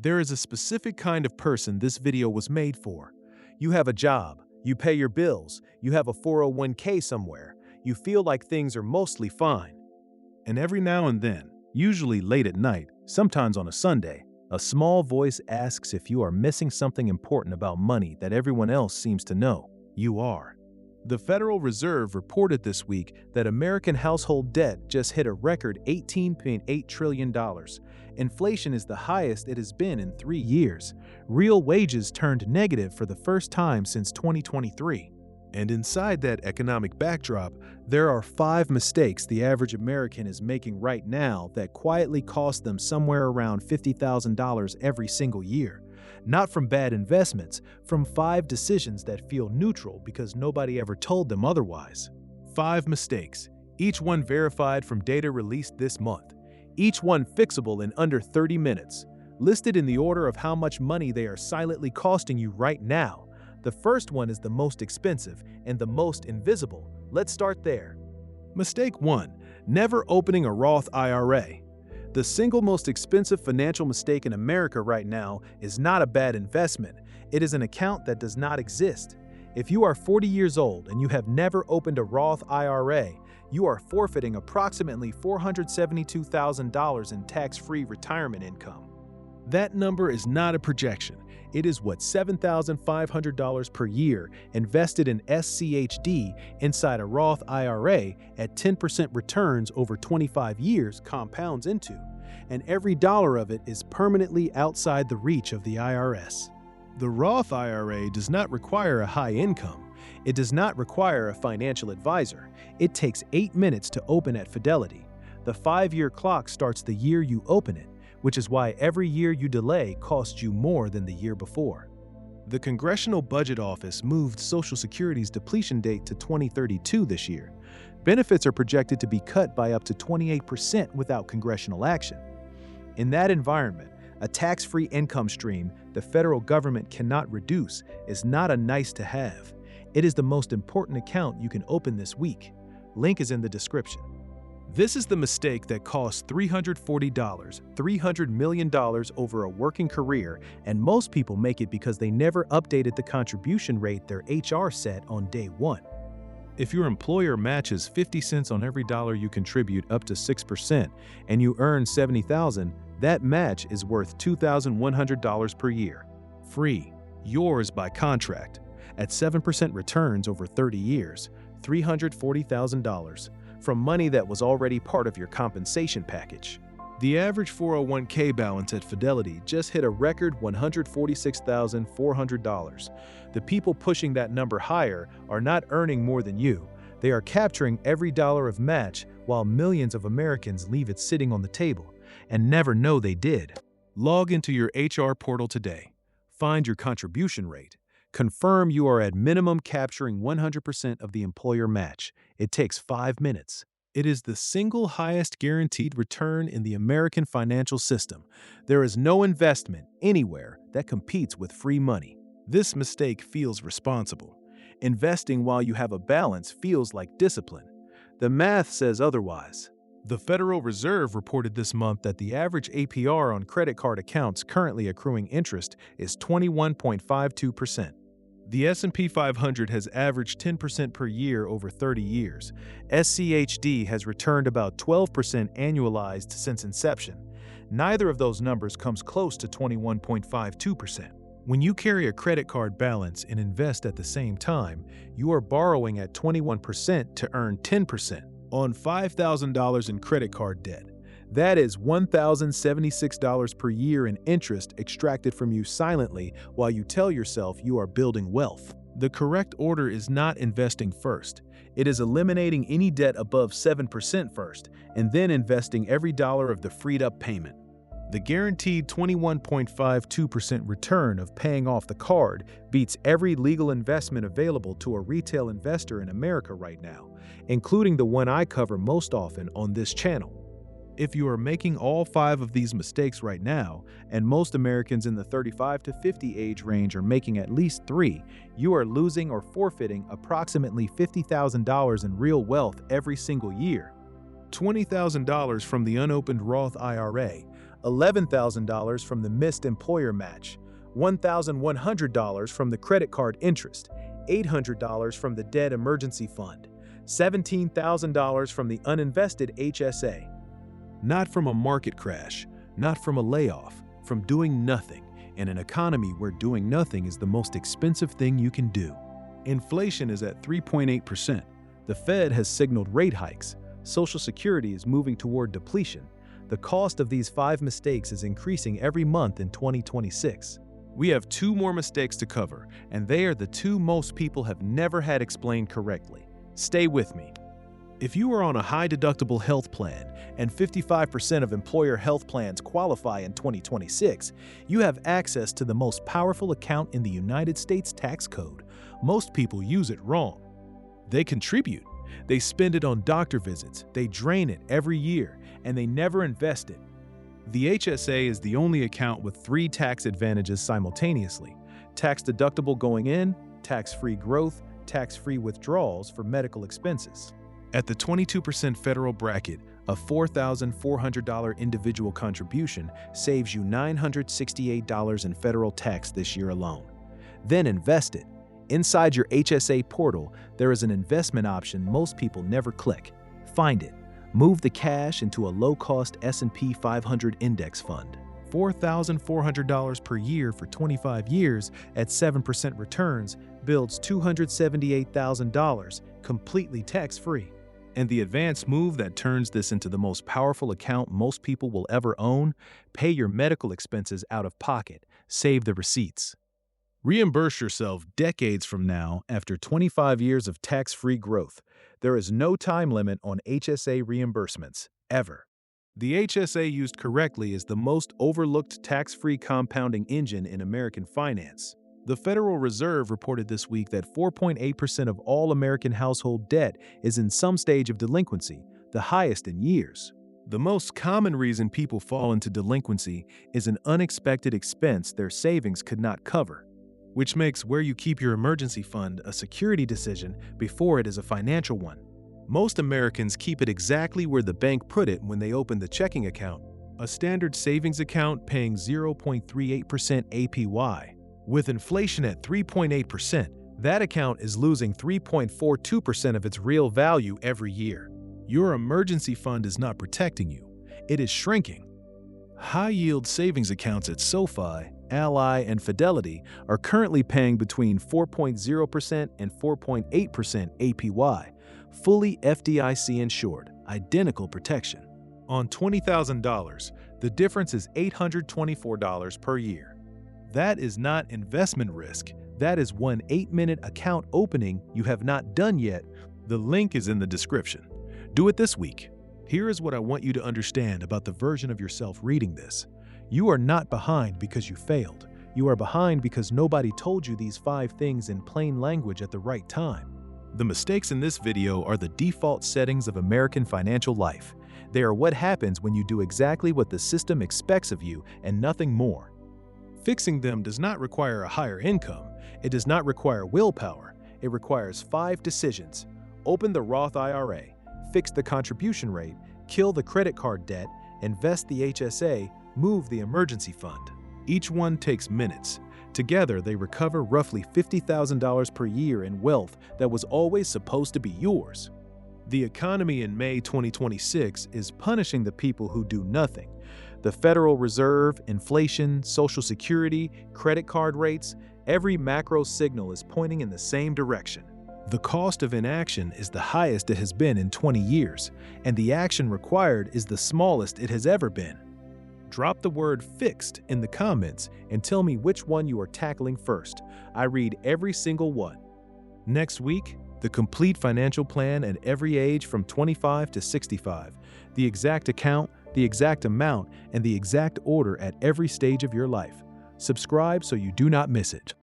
There is a specific kind of person this video was made for. You have a job, you pay your bills, you have a 401k somewhere, you feel like things are mostly fine. And every now and then, usually late at night, sometimes on a Sunday, a small voice asks if you are missing something important about money that everyone else seems to know. You are. The Federal Reserve reported this week that American household debt just hit a record $18.8 trillion. Inflation is the highest it has been in 3 years. Real wages turned negative for the first time since 2023. And inside that economic backdrop, there are 5 mistakes the average American is making right now that quietly cost them somewhere around $50,000 every single year. Not from bad investments, from 5 decisions that feel neutral because nobody ever told them otherwise. 5 mistakes, each one verified from data released this month. Each one fixable in under 30 minutes, listed in the order of how much money they are silently costing you right now. The first one is the most expensive and the most invisible. Let's start there. Mistake 1. Never opening a Roth IRA. The single most expensive financial mistake in America right now is not a bad investment. It is an account that does not exist. If you are 40 years old and you have never opened a Roth IRA, you are forfeiting approximately $472,000 in tax-free retirement income. That number is not a projection. It is what $7,500 per year invested in SCHD inside a Roth IRA at 10% returns over 25 years compounds into, and every dollar of it is permanently outside the reach of the IRS. The Roth IRA does not require a high income. It does not require a financial advisor. It takes 8 minutes to open at Fidelity. The 5-year clock starts the year you open it, which is why every year you delay costs you more than the year before. The Congressional Budget Office moved Social Security's depletion date to 2032 this year. Benefits are projected to be cut by up to 28% without congressional action. In that environment, a tax-free income stream the federal government cannot reduce is not a nice-to-have. It is the most important account you can open this week. Link is in the description. This is the mistake that costs $300 million over a working career, and most people make it because they never updated the contribution rate their HR set on day 1. If your employer matches 50 cents on every dollar you contribute up to 6% and you earn $70,000, that match is worth $2,100 per year. Free. Yours by contract. At 7% returns over 30 years, $340,000. From money that was already part of your compensation package. The average 401k balance at Fidelity just hit a record $146,400. The people pushing that number higher are not earning more than you. They are capturing every dollar of match while millions of Americans leave it sitting on the table and never know they did. Log into your HR portal today. Find your contribution rate. Confirm you are at minimum capturing 100% of the employer match. It takes 5 minutes. It is the single highest guaranteed return in the American financial system. There is no investment anywhere that competes with free money. This mistake feels responsible. Investing while you have a balance feels like discipline. The math says otherwise. The Federal Reserve reported this month that the average APR on credit card accounts currently accruing interest is 21.52%. The S&P 500 has averaged 10% per year over 30 years. SCHD has returned about 12% annualized since inception. Neither of those numbers comes close to 21.52%. When you carry a credit card balance and invest at the same time, you are borrowing at 21% to earn 10% on $5,000 in credit card debt. That is $1,076 per year in interest extracted from you silently while you tell yourself you are building wealth. The correct order is not investing first. It is eliminating any debt above 7% first, and then investing every dollar of the freed-up payment. The guaranteed 21.52% return of paying off the card beats every legal investment available to a retail investor in America right now, including the one I cover most often on this channel. If you are making all 5 of these mistakes right now, and most Americans in the 35 to 50 age range are making at least 3, you are losing or forfeiting approximately $50,000 in real wealth every single year. $20,000 from the Unopened Roth IRA, $11,000 from the missed employer match, $1,100 from the credit card interest, $800 from the dead emergency fund, $17,000 from the uninvested HSA. Not from a market crash, not from a layoff, from doing nothing, in an economy where doing nothing is the most expensive thing you can do. Inflation is at 3.8%. The Fed has signaled rate hikes. Social Security is moving toward depletion. The cost of these 5 mistakes is increasing every month in 2026. We have 2 more mistakes to cover, and they are the 2 most people have never had explained correctly. Stay with me. If you are on a high-deductible health plan, and 55% of employer health plans qualify in 2026, you have access to the most powerful account in the United States tax code. Most people use it wrong. They contribute. They spend it on doctor visits, they drain it every year, and they never invest it. The HSA is the only account with 3 tax advantages simultaneously: tax-deductible going in, tax-free growth, tax-free withdrawals for medical expenses. At the 22% federal bracket, a $4,400 individual contribution saves you $968 in federal tax this year alone. Then invest it. Inside your HSA portal, there is an investment option most people never click. Find it. Move the cash into a low-cost S&P 500 index fund. $4,400 per year for 25 years at 7% returns builds $278,000 completely tax-free. And the advanced move that turns this into the most powerful account most people will ever own: pay your medical expenses out of pocket, save the receipts. Reimburse yourself decades from now after 25 years of tax-free growth. There is no time limit on HSA reimbursements, ever. The HSA used correctly is the most overlooked tax-free compounding engine in American finance. The Federal Reserve reported this week that 4.8% of all American household debt is in some stage of delinquency, the highest in years. The most common reason people fall into delinquency is an unexpected expense their savings could not cover, which makes where you keep your emergency fund a security decision before it is a financial one. Most Americans keep it exactly where the bank put it when they open the checking account, a standard savings account paying 0.38% APY. With inflation at 3.8%, that account is losing 3.42% of its real value every year. Your emergency fund is not protecting you. It is shrinking. High-yield savings accounts at SoFi, Ally, and Fidelity are currently paying between 4.0% and 4.8% APY, fully FDIC insured, identical protection. On $20,000, the difference is $824 per year. That is not investment risk. That is one 8-minute account opening you have not done yet. The link is in the description. Do it this week. Here is what I want you to understand about the version of yourself reading this. You are not behind because you failed. You are behind because nobody told you these 5 things in plain language at the right time. The mistakes in this video are the default settings of American financial life. They are what happens when you do exactly what the system expects of you and nothing more. Fixing them does not require a higher income. It does not require willpower. It requires 5 decisions. Open the Roth IRA, fix the contribution rate, kill the credit card debt, invest the HSA, move the emergency fund. Each one takes minutes. Together, they recover roughly $50,000 per year in wealth that was always supposed to be yours. The economy in May 2026 is punishing the people who do nothing. The Federal Reserve, inflation, Social Security, credit card rates, every macro signal is pointing in the same direction. The cost of inaction is the highest it has been in 20 years, and the action required is the smallest it has ever been. Drop the word "fixed" in the comments and tell me which one you are tackling first. I read every single one. Next week, the complete financial plan at every age from 25 to 65, the exact account, the exact amount, and the exact order at every stage of your life. Subscribe so you do not miss it.